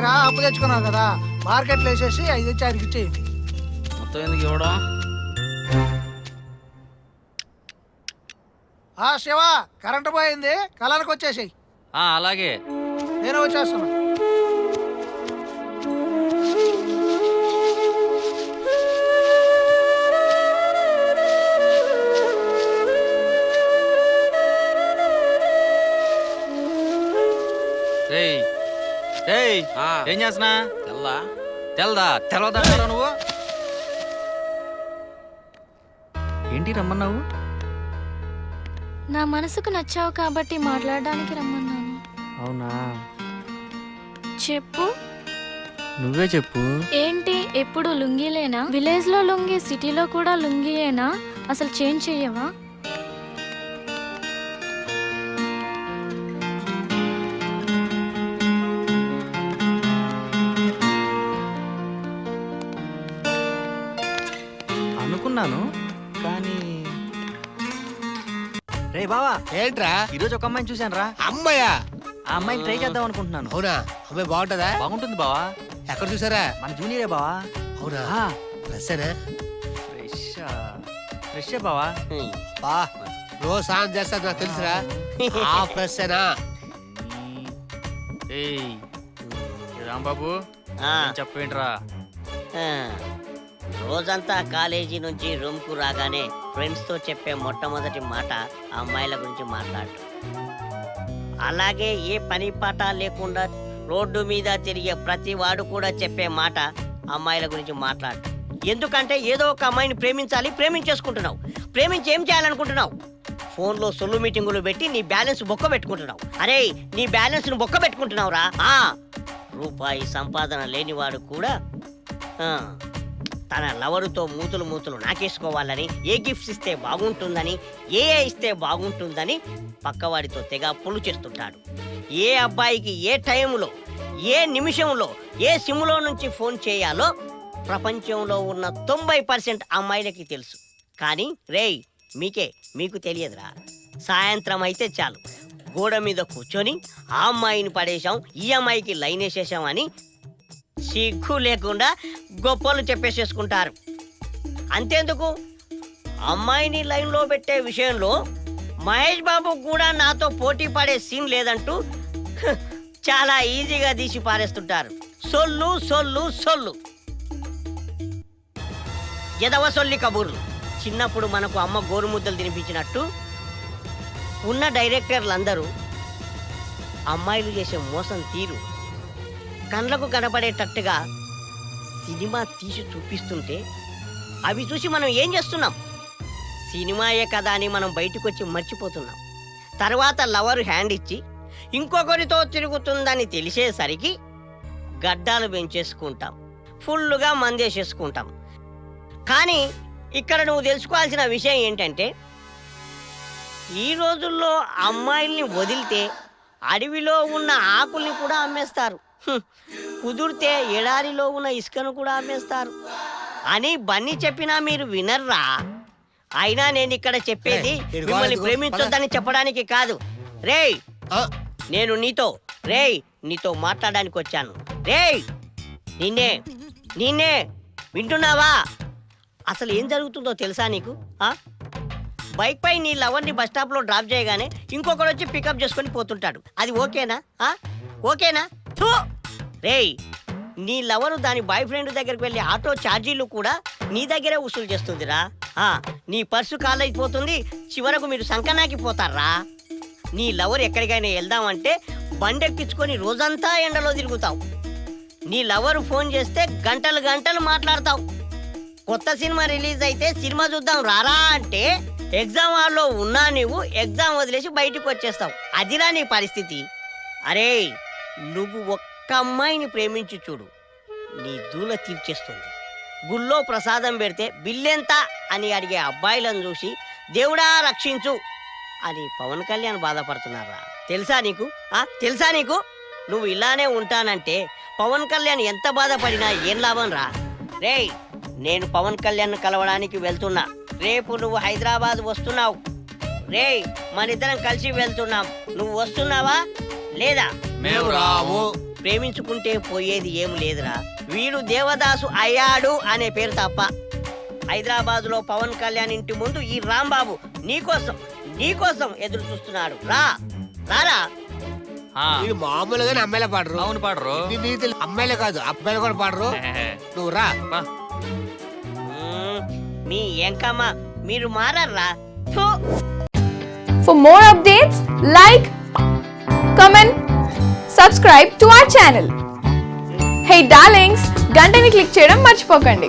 దగ్గర అప్పు తెచ్చుకున్నావు కదా, మార్కెట్లో వేసేసి 5 తెచ్చి 5కి ఇచ్చేయండి. మొత్తం ఎందుకు ఇవ్వడం? శివ, కరెంటు పోయింది, కళానికి వచ్చేసాయి. అలాగే. నేను వచ్చేస్తున్నా. ఏం చేస్తున్నా? తెల్దా తెలవదంటారా నువ్వు? ఏంటి రమ్మన్నావు? నా మనసుకు నచ్చావు కాబట్టి మాట్లాడడానికి రమ్మన్నాను. అవునా? చెప్పు. నువ్వే చెప్పు. ఏంటి ఎప్పుడు లుంగీలేనా? విలేజ్ లో లుంగి, సిటీలో కూడా లుంగియేనా? అసలు చేంజ్ చెయ్యవా? అనుకున్నాను కానీ. రే బావా, ఏంట్రా? ఈరోజు ఒక అమ్మాయిని చూశాను రా. అమ్మాయా? ఆ అమ్మాయిని ట్రై చేద్దాం అనుకుంటున్నాను. అవునా? అమ్మాయి బాగుంటదా? బాగుంటుంది బావా. ఎక్కడ చూసారా? మన జూనియరే బావా. అవునా? ఫ్రెషేనా? ఫ్రెషే బావా. బా రోజు సాయం చేస్తాను నాకు తెలుసురా. ఆ ఫ్రెషేనా? రాంబాబు చెప్పేంట్రా? రోజంతా కాలేజీ నుంచి రూమ్కు రాగానే ఫ్రెండ్స్తో చెప్పే మొట్టమొదటి మాట అమ్మాయిల గురించి మాట్లాడటం. అలాగే ఏ పని పాట లేకుండా రోడ్డు మీద తిరిగే ప్రతి వాడు కూడా చెప్పే మాట అమ్మాయిల గురించి మాట్లాడటం. ఎందుకంటే ఏదో ఒక అమ్మాయిని ప్రేమించాలి, ప్రేమించేసుకుంటున్నావు. ప్రేమించి ఏం చేయాలనుకుంటున్నావు? ఫోన్లో సొల్లు మీటింగులు పెట్టి నీ బ్యాలెన్స్ బొక్క పెట్టుకుంటున్నావు. అరే, నీ బ్యాలెన్స్ను బొక్క పెట్టుకుంటున్నావురా. రూపాయి సంపాదన లేనివాడు కూడా తన లవరుతో మూతులు నాకేసుకోవాలని, ఏ గిఫ్ట్స్ ఇస్తే బాగుంటుందని, ఏ ఇస్తే బాగుంటుందని పక్కవాడితో తెగ పులు చేస్తుంటాడు. ఏ అబ్బాయికి ఏ టైంలో, ఏ నిమిషంలో, ఏ సిమ్లో నుంచి ఫోన్ చేయాలో ప్రపంచంలో ఉన్న 90% అమ్మాయిలకి తెలుసు. కానీ రేయ్, మీకు తెలియదురా. సాయంత్రం అయితే చాలు, గోడ మీద కూర్చొని ఆ అమ్మాయిని పడేశాం, ఈ అమ్మాయికి లైన్ వేసేసాం అని సిగ్గు లేకుండా గొప్పలు చెప్పేసేసుకుంటారు. అంతేందుకు, అమ్మాయిని లైన్లో పెట్టే విషయంలో మహేష్ బాబు కూడా నాతో పోటీ పడే సీన్ లేదంటూ చాలా ఈజీగా తీసి పారేస్తుంటారు. సొల్లు సొల్లు సొల్లు, ఎదవ సొల్లి కబూర్లు. చిన్నప్పుడు మనకు అమ్మ గోరుముద్దలు తినిపించినట్టు ఉన్న డైరెక్టర్లందరూ అమ్మాయిలు చేసే మోసం తీరు కళ్ళకు కనపడేటట్టుగా సినిమా తీసి చూపిస్తుంటే అవి చూసి మనం ఏం చేస్తున్నాం? సినిమాయే కదా అని మనం బయటకు వచ్చి మర్చిపోతున్నాం. తర్వాత లవర్ హ్యాండ్ ఇచ్చి ఇంకొకరితో తిరుగుతుందని తెలిసేసరికి గడ్డాలు పెంచేసుకుంటాం, ఫుల్లుగా మందేసేసుకుంటాం. కానీ ఇక్కడ నువ్వు తెలుసుకోవాల్సిన విషయం ఏంటంటే, ఈ రోజుల్లో అమ్మాయిల్ని వదిలితే అడవిలో ఉన్న ఆకుల్ని కూడా అమ్మేస్తారు, కుదిరితే ఎడారిలో ఉన్న ఇసుకను కూడా అమ్మేస్తారు అని బన్నీ చెప్పినా మీరు వినర్రా. అయినా నేను ఇక్కడ చెప్పేది మిమ్మల్ని ప్రేమించొద్దని చెప్పడానికి కాదు. రేయ్, నేను నీతో మాట్లాడడానికి వచ్చాను. రేయ్, నిన్నే వింటున్నావా? అసలు ఏం జరుగుతుందో తెలుసా నీకు? బైక్ పై నీ లవర్ని బస్ స్టాప్లో డ్రాప్ చేయగానే ఇంకొకడు వచ్చి పికప్ చేసుకొని పోతుంటాడు. అది ఓకేనా? ఓకేనా? రేయ్, నీ లవరు దాని బాయ్ ఫ్రెండ్ దగ్గరికి వెళ్ళి ఆటో ఛార్జీలు కూడా నీ దగ్గరే వసూలు చేస్తుందిరా. నీ పర్సు కాలైపోతుంది, చివరకు మీరు సంకనాకి పోతారా. నీ లవర్ ఎక్కడికైనా వెళ్దామంటే బండెక్కించుకొని రోజంతా ఎండలో తిరుగుతావు. నీ లవరు ఫోన్ చేస్తే గంటలు మాట్లాడతావు. కొత్త సినిమా రిలీజ్ అయితే సినిమా చూద్దాం రారా అంటే ఎగ్జామ్ హాల్లో ఉన్నా నువ్వు ఎగ్జామ్ వదిలేసి బయటకు వచ్చేస్తావు. అదిరా నీ పరిస్థితి. అరే, నువ్వు ఒక్క అమ్మాయిని ప్రేమించి చూడు, నీ దూల తీర్చేస్తుంది. గుళ్ళో ప్రసాదం పెడితే బిల్లెంత అని అడిగే అబ్బాయిలను చూసి దేవుడా రక్షించు అని పవన్ కళ్యాణ్ బాధపడుతున్నారా? తెలుసా నీకు? నువ్వు ఇలానే ఉంటానంటే పవన్ కళ్యాణ్ ఎంత బాధపడినా ఏం లాభం రా. రేయ్, నేను పవన్ కళ్యాణ్ కలవడానికి వెళ్తున్నా. రేపు నువ్వు హైదరాబాద్ వస్తున్నావు. రేయ్, మనిద్దరం కలిసి వెళ్తున్నాం. నువ్వు వస్తున్నావా లేదా? మేము రాము. ప్రేమించుకుంటే పోయేది ఏం లేదురా. వీడు దేవదాసు అయ్యాడు అనే పేరు తప్ప. హైదరాబాద్ లో పవన్ కళ్యాణ్ ఇంటి ముందు ఈ రాంబాబు నీకోసం ఎదురు చూస్తున్నాడు. రారా. ఆ, వీడు మామూలుగానే అమ్మాయిలే పాడరు. అవును పాడరు. ఇది నీకు తెలుసు, అమ్మాయిలే కాదు అబ్బాయిలు కూడా పాడరు. నువ్వు రా. మీ ఎంకమ్మ మీరు మారర్రా. For more updates, like, comment, subscribe to our channel. Hey darlings, గంటని click చేయడం మర్చిపోకండి.